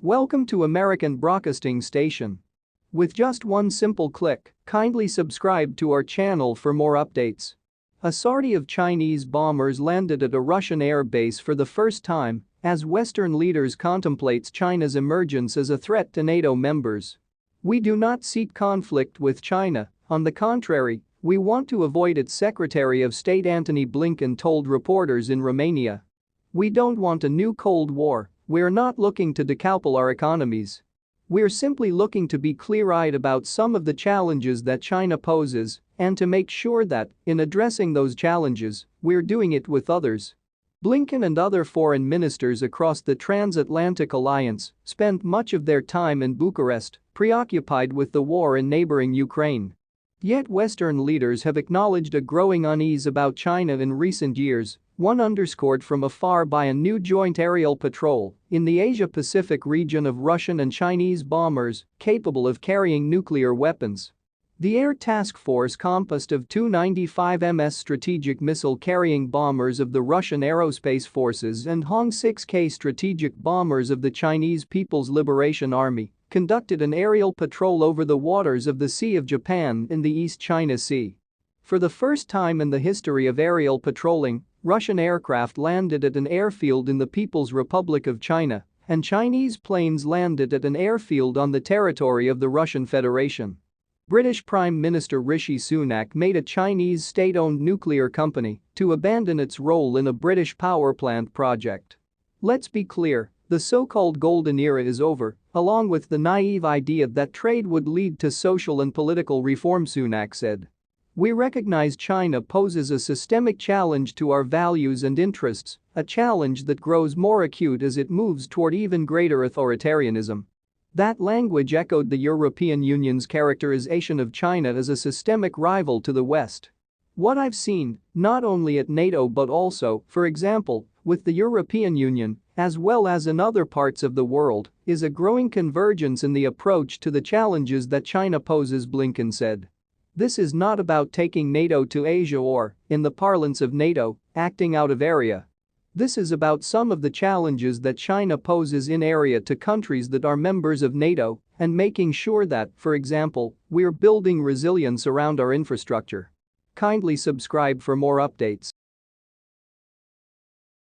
Welcome to American Broadcasting Station. With just one simple click, kindly subscribe to our channel for more updates. A sortie of Chinese bombers landed at a Russian air base for the first time as Western leaders contemplates China's emergence as a threat to NATO members. We do not seek conflict with China, on the contrary, we want to avoid it, Secretary of State Antony Blinken told reporters in Romania. We don't want a new Cold War. We're not looking to decouple our economies. We're simply looking to be clear-eyed about some of the challenges that China poses and to make sure that, in addressing those challenges, we're doing it with others. Blinken and other foreign ministers across the transatlantic alliance spent much of their time in Bucharest, preoccupied with the war in neighboring Ukraine. Yet Western leaders have acknowledged a growing unease about China in recent years, one underscored from afar by a new joint aerial patrol in the Asia-Pacific region of Russian and Chinese bombers capable of carrying nuclear weapons. The Air Task Force composed of two 95 ms strategic missile-carrying bombers of the Russian Aerospace Forces and Hong-6K strategic bombers of the Chinese People's Liberation Army conducted an aerial patrol over the waters of the Sea of Japan in the East China Sea. For the first time in the history of aerial patrolling, Russian aircraft landed at an airfield in the People's Republic of China, and Chinese planes landed at an airfield on the territory of the Russian Federation. British Prime Minister Rishi Sunak made a Chinese state-owned nuclear company to abandon its role in a British power plant project. Let's be clear, the so-called golden era is over, along with the naive idea that trade would lead to social and political reform, Sunak said. We recognize China poses a systemic challenge to our values and interests, a challenge that grows more acute as it moves toward even greater authoritarianism. That language echoed the European Union's characterization of China as a systemic rival to the West. What I've seen, not only at NATO but also, for example, with the European Union, as well as in other parts of the world, is a growing convergence in the approach to the challenges that China poses, Blinken said. This is not about taking NATO to Asia or, in the parlance of NATO, acting out of area. This is about some of the challenges that China poses in area to countries that are members of NATO and making sure that, for example, we're building resilience around our infrastructure. Kindly subscribe for more updates.